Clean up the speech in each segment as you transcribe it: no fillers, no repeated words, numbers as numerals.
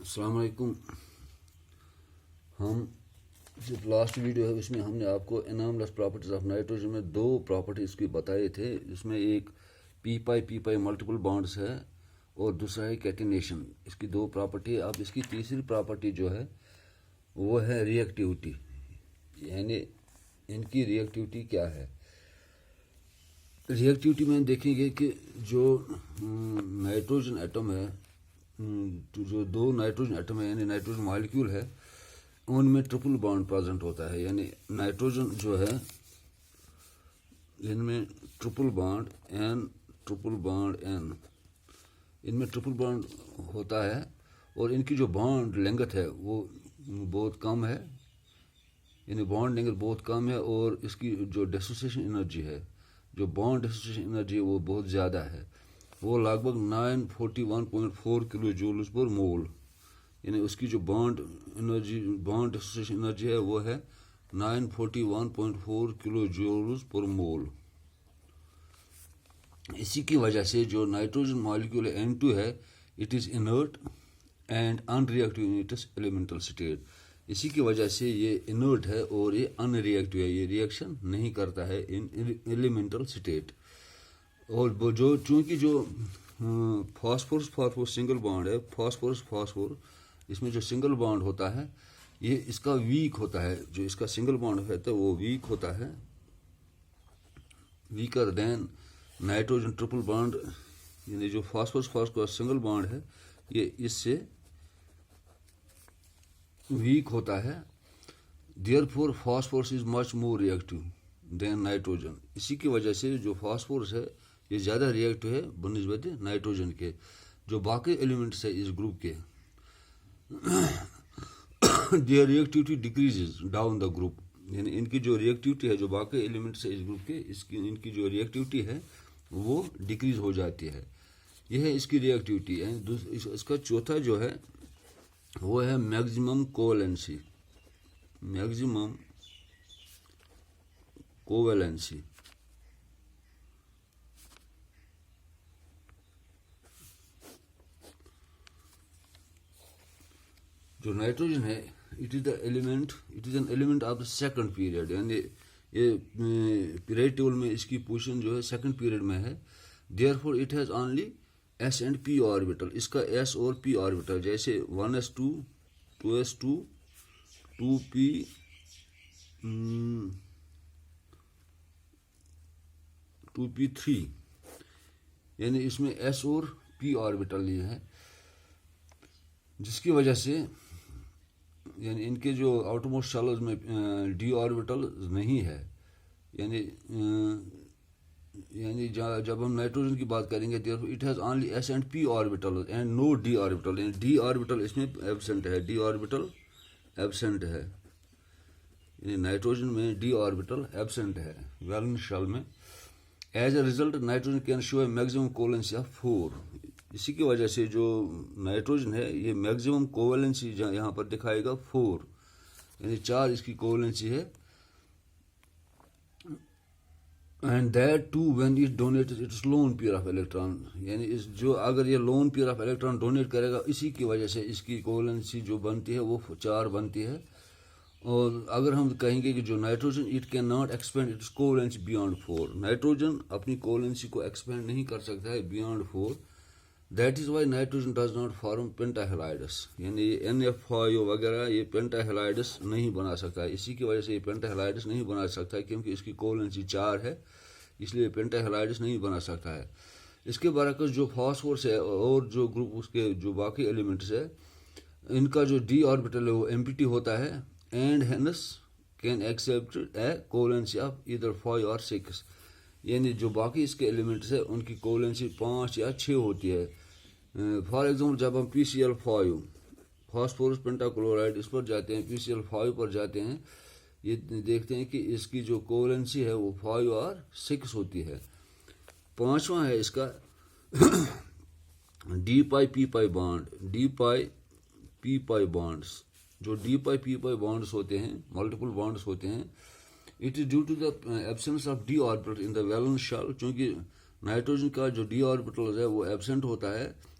السلام علیکم. ہم جو لاسٹ ویڈیو ہے اس میں ہم نے آپ کو اناملس پراپرٹیز آف نائٹروجن میں دو پراپرٹیز کی بتائے تھے. اس میں ایک پی پائی ملٹیپل بانڈس ہے اور دوسرا ہے کیٹینیشن. اس کی دو پراپرٹی ہے. اب اس کی تیسری پراپرٹی جو ہے وہ ہے ری ایکٹیویٹی، یعنی ان کی ری ایکٹیویٹی کیا ہے. ری ایکٹیویٹی میں دیکھیں گے کہ جو نائٹروجن ایٹم ہے، جو دو نائٹروجن ایٹم ہے یعنی نائٹروجن مالیکیول ہے، ان میں ٹرپل بانڈ پریزنٹ ہوتا ہے. یعنی نائٹروجن جو ہے ان میں ٹرپل بانڈ این ان میں ٹرپل بانڈ ہوتا ہے اور ان کی جو بانڈ لینگتھ ہے وہ بہت کم ہے، یعنی بانڈ لینگتھ بہت کم ہے. اور اس کی جو ڈیسوسیشن انرجی ہے، جو بانڈ ڈیسوسیشن انرجی ہے وہ بہت زیادہ ہے. وہ لگ بھگ 941.4 کلو جولز پر مول، یعنی اس کی جو بانڈ ڈیسوسیشن انرجی ہے وہ ہے 941.4 کلو جولز پر مول. اسی کی وجہ سے جو نائٹروجن مالیکیول N2 ہے، it is inert and unreactive in its elemental state. اسی کی وجہ سے یہ انرٹ ہے اور یہ ان ری ایکٹیو ہے، یہ ری ایکشن نہیں کرتا ہے ان ایلیمنٹل اسٹیٹ. اور چونکہ جو فاسفورس سنگل بانڈ ہے، فاسفور اس میں جو سنگل بانڈ ہوتا ہے یہ اس کا ویک ہوتا ہے. جو اس کا سنگل بانڈ ہوتا ہے وہ ویک ہوتا ہے، ویکر دین نائٹروجن ٹرپل بانڈ. یعنی جو فاسفورس کا سنگل بانڈ ہے یہ اس سے ویک ہوتا ہے. Therefore phosphorus is much more reactive than nitrogen. اسی کی وجہ سے جو فاسفورس ہے یہ زیادہ ری ایکٹیو ہے بنسبت نائٹروجن کے. جو باقی ایلیمنٹس ہے اس گروپ کے، their reactivity decreases down the group. یعنی ان کی جو ری ایکٹیوٹی ہے، جو باقی ایلیمنٹس ہے اس گروپ کے، ان کی جو ری ایکٹیوٹی ہے وہ ڈیکریز ہو جاتی ہے. یہ ہے اس کی ری ایکٹیوٹی. اس کا چوتھا جو ہے وہ ہے میگزیمم کوویلنسی. جو نائٹروجن ہے it is an element of the second period. یعنی یہ پیریڈ ٹیبل میں اس کی پوزیشن جو ہے سیکنڈ پیریڈ میں ہے. Therefore it has only s and p orbital. اس کا ایس اور پی آربیٹل جیسے 1s2 2s2 2p 2p3، یعنی اس میں ایس اور پی آربیٹل یہ ہے، جس کی وجہ سے یعنی ان کے جو آؤٹر موسٹ شیلز میں ڈی آربیٹل نہیں ہے. یعنی جب ہم نائٹروجن کی بات کریں گے it has only s and p orbital and no d orbital. یعنی ڈی آربیٹل اس میں ایبسنٹ ہے. یعنی نائٹروجن میں ڈی آربیٹل ایبسنٹ ہے ویلنس شیل میں. As a result nitrogen can show a maximum covalency of 4. اسی کی وجہ سے جو نائٹروجن ہے یہ میگزیمم کوویلنسی یہاں پر دکھائے گا 4، یعنی 4 اس کی کوویلنسی ہے. And that to when it donates its lone pair of electron. یعنی جو اگر یہ lone pair of electron donate کرے گا، اسی کی وجہ سے اس کی کوویلنسی جو بنتی ہے وہ 4 بنتی ہے. اور اگر ہم کہیں گے کہ جو nitrogen it can not expand its covalency beyond 4. Nitrogen اپنی کوویلنسی کو ایکسپینڈ نہیں کر سکتا ہے beyond 4. That is why nitrogen does not form pentahalides. یعنی NF5 وغیرہ یہ پینٹا ہیلائڈس نہیں بنا سکتا ہے. اسی کی وجہ سے یہ پینٹا ہیلائڈس نہیں بنا سکتا ہے کیونکہ اس کی کوویلنسی 4 ہے، اس لیے پینٹا ہیلائڈس نہیں بنا سکتا ہے. اس کے برعکس جو فاسفورس ہے اور جو گروپ اس کے جو باقی ایلیمنٹس ہے، ان کا جو ڈی آربیٹل ہے وہ ایمپٹی ہوتا ہے and hence can accept a covalency of either 5 اور 6. یعنی جو باقی اس کے ایلیمنٹس ہیں ان کی کوویلنسی 5 یا 6 ہوتی ہے. فار ایگزامپل جب ہم PCl5 فاسفورس پینٹا کلورائڈ اس پر جاتے ہیں، PCl5 پر جاتے ہیں، یہ دیکھتے ہیں کہ اس کی جو کوویلنسی ہے وہ 5 اور 6 ہوتی ہے. پانچواں ہے اس کا d pi p pi bonds. جو d pi p pi bonds ہوتے ہیں، ملٹیپل بانڈس ہوتے ہیں، it is due to the absence of d orbital in the valence shell. چونکہ نائٹروجن کا جو ڈی آربیٹل ہے وہ ایبسنٹ ہوتا ہے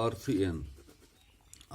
R3N.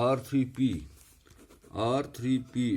R3P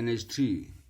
NH3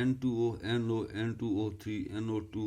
N2O, NO, N2O3, NO2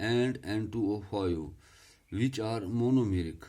and N2O5 which are monomeric.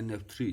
NF3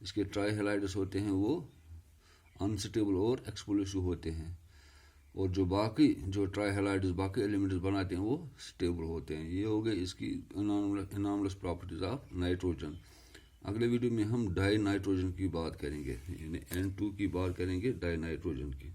اس کے ٹرائی ہیلائڈس ہوتے ہیں وہ انسٹیبل اور ایکسپلوسو ہوتے ہیں، اور جو باقی جو ٹرائی ہیلائڈس باقی ایلیمنٹس بناتے ہیں وہ اسٹیبل ہوتے ہیں۔ یہ ہو گئی اس کی اناملس پراپرٹیز آف نائٹروجن۔ اگلے ویڈیو میں ہم ڈائی نائٹروجن کی بات کریں گے، یعنی N2 کی بات کریں گے، ڈائی نائٹروجن کی۔